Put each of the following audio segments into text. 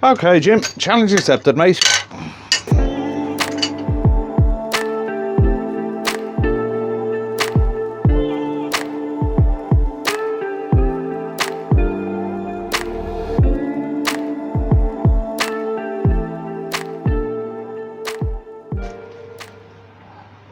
Okay, Jim, challenge accepted, mate.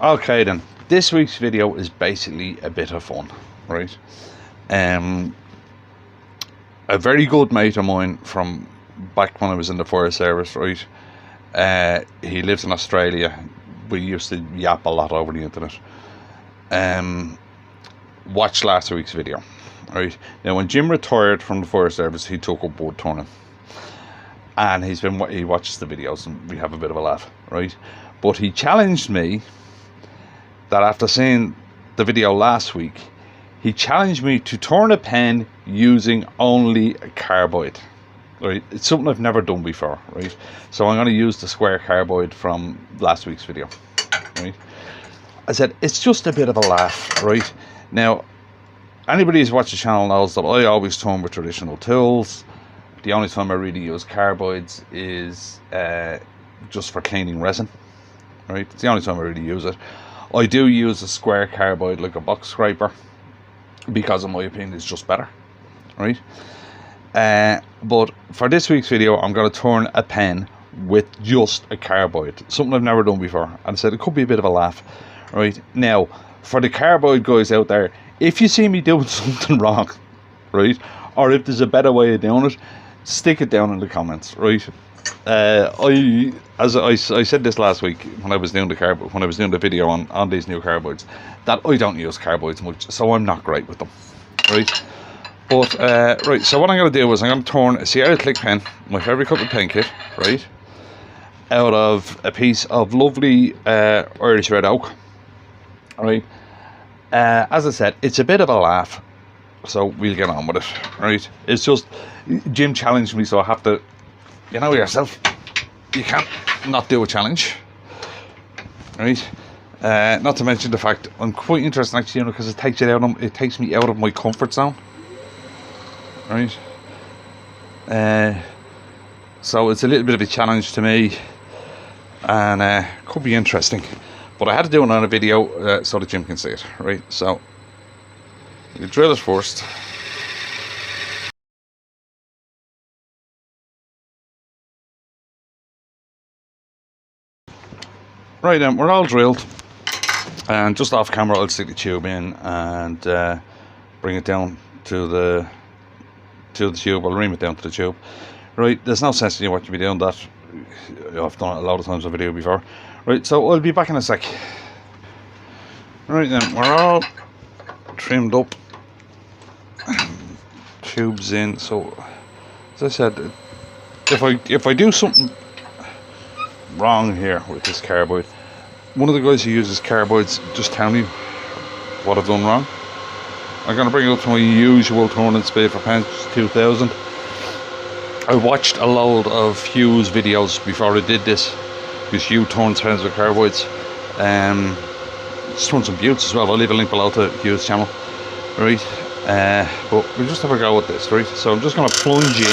Okay then, this week's video is basically a bit of fun, right? A very good mate of mine from back when I was in the fire service, right? He lives in Australia. We used to yap a lot over the internet. Watched last week's video, right? Now, when Jim retired from the fire service, he took up woodturning, and he watches the videos, and we have a bit of a laugh, right? But he challenged me that after seeing the video last week, he challenged me to turn a pen using only a carbide, right? It's something I've never done before, right? So I'm going to use the square carbide from last week's video, right? I said, it's just a bit of a laugh, right? Now, anybody who's watched the channel knows that I always turn with traditional tools. The only time I really use carbides is just for cleaning resin, right? It's the only time I really use it. I do use a square carbide like a box scraper because in my opinion it's just better, right? But for this week's video, I'm going to turn a pen with just a carbide, something I've never done before, and I said it could be a bit of a laugh, right? Now, for the carbide guys out there, if you see me doing something wrong, right, or if there's a better way of doing it, stick it down in the comments, right? I said this last week when I was doing the video on these new carbides, that I don't use carbides much, so I'm not great with them, right? But right, so what I'm going to do is I'm going to turn a Sierra Click pen, my favourite cut pen kit, right, out of a piece of lovely Irish red oak, right? As I said, it's a bit of a laugh, so we'll get on with it, right? It's just Jim challenged me, so I have to, you know yourself, you can't not do a challenge, right? Not to mention the fact I'm quite interested actually, you know, because it takes me out of my comfort zone, right? So it's a little bit of a challenge to me, and could be interesting. But I had to do it on a video so that Jim can see it, right? So you drill it first. Right then, we're all drilled, and just off camera I'll stick the tube in and bring it down to the tube. I'll ream it down to the tube. Right, there's no sense in you watching me doing that. I've done it a lot of times on video before. Right, so I'll be back in a sec. Right then, we're all trimmed up, tubes in. So as I said, if I do something wrong here with this carbide, one of the guys who uses carbides just tell me what I've done wrong. I'm going to bring it up to my usual turning speed for pens, 2000. I watched a load of Hugh's videos before I did this, because Hugh turns pens with carbides. Just turn some buttes as well. I'll leave a link below to Hugh's channel, right? But we'll just have a go at this, right? So I'm just going to plunge in.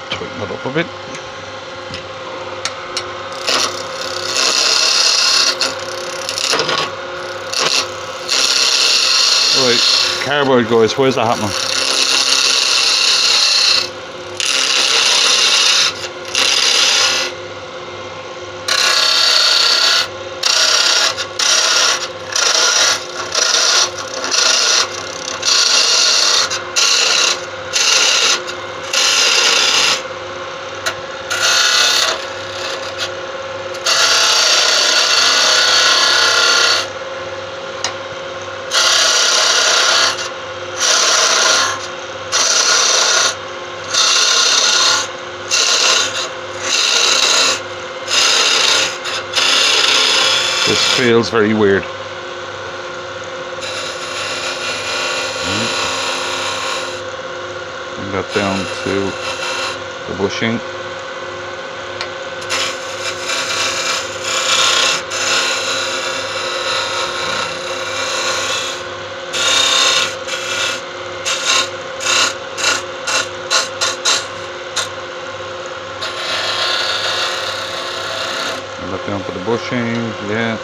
Tighten it up a bit. Right, carbide guys, where's that happening? This feels very weird. Bring that work down to the bushing. Look down for the bushing, yeah.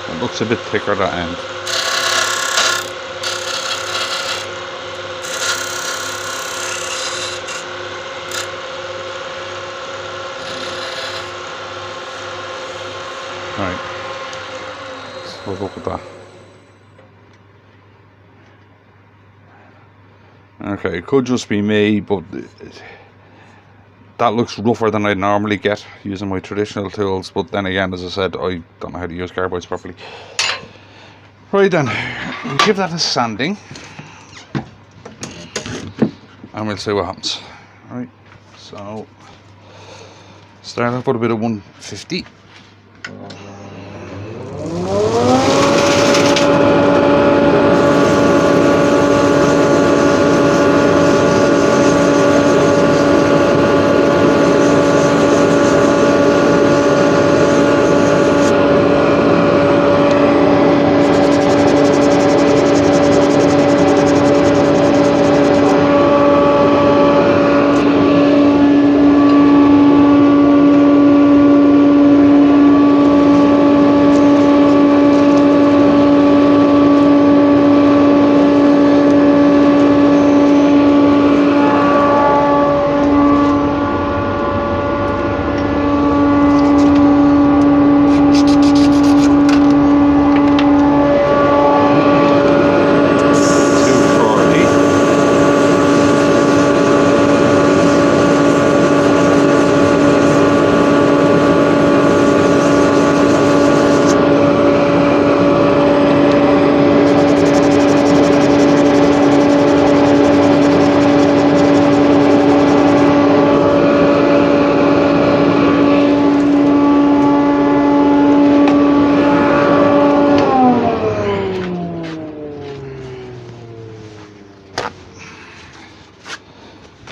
It looks a bit thicker that end. Right, so look at that. Okay, it could just be me, but that looks rougher than I'd normally get using my traditional tools. But then again, as I said, I don't know how to use carbides properly. Right then, we'll give that a sanding and we'll see what happens. Right, so start off with a bit of 150.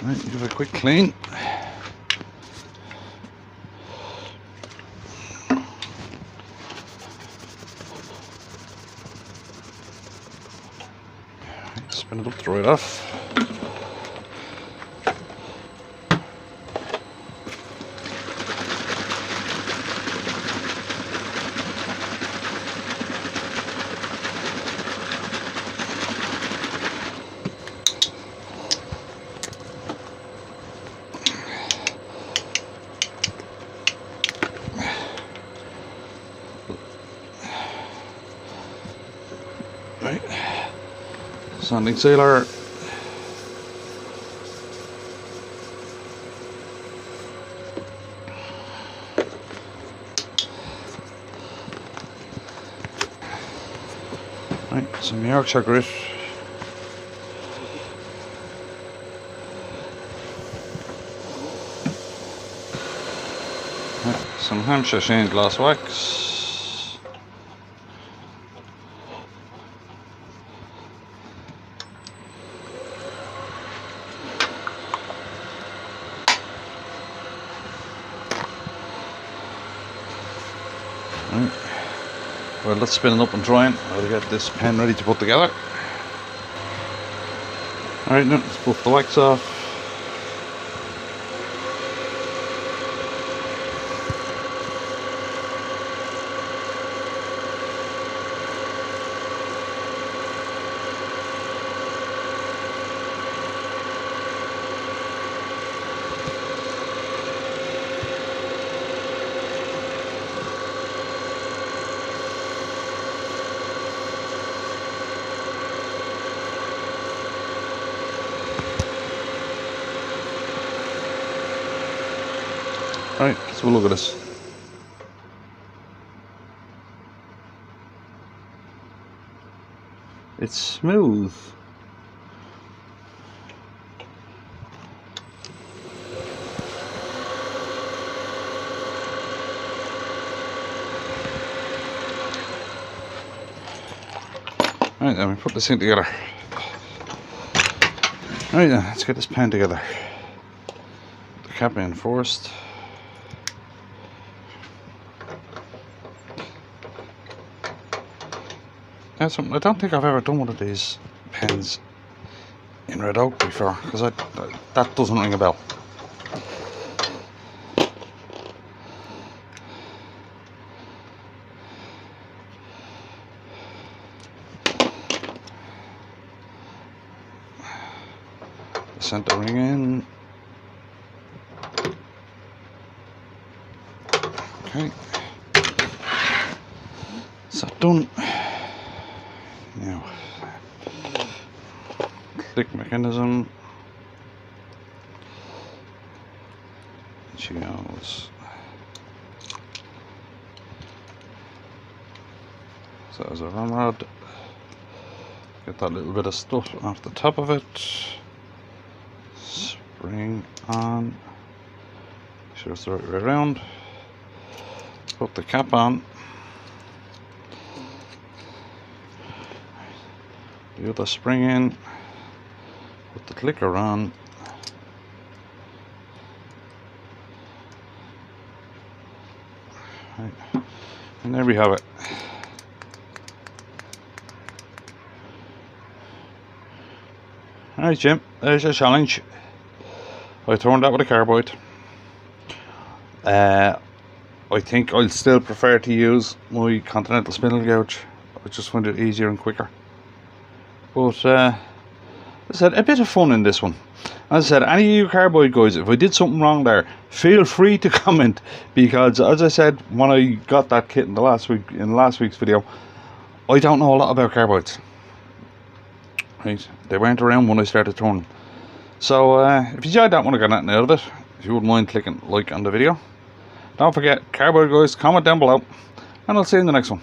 Right, give it a quick clean. Spin it up, throw it off. Right, sanding sealer. Right, some Yorkshire grit. Right, some Hampshire Shane glass wax. Right. Well, let's spin it up and dry it. I'll get this pen ready to put together. Alright, now let's puff the wax off. Right, let's have a look at this. It's smooth. Right then, we put this thing together. Right then, let's get this pen together. Put the cap in first. That's something, I don't think I've ever done one of these pens in red oak before, because that doesn't ring a bell. Center ring in. Okay, so done. Now, click mechanism. She goes. So there's a ramrod. Get that little bit of stuff off the top of it. Spring on. Make sure it's the right way around. Put the cap on. The other spring in. Put the clicker on. Right. And there we have it. Alright Jim, there's your challenge. I turned that with a carbide. I think I'll still prefer to use my Continental spindle gouge. I just find it easier and quicker. But as I said, a bit of fun in this one. As I said, any of you carbide guys, if I did something wrong there, feel free to comment, because as I said when I got that kit in last week's video, I don't know a lot about carbides. Right, they weren't around when I started turning. So if you enjoyed that one, I got nothing out of it, if you wouldn't mind clicking like on the video. Don't forget, carbide guys, comment down below, and I'll see you in the next one.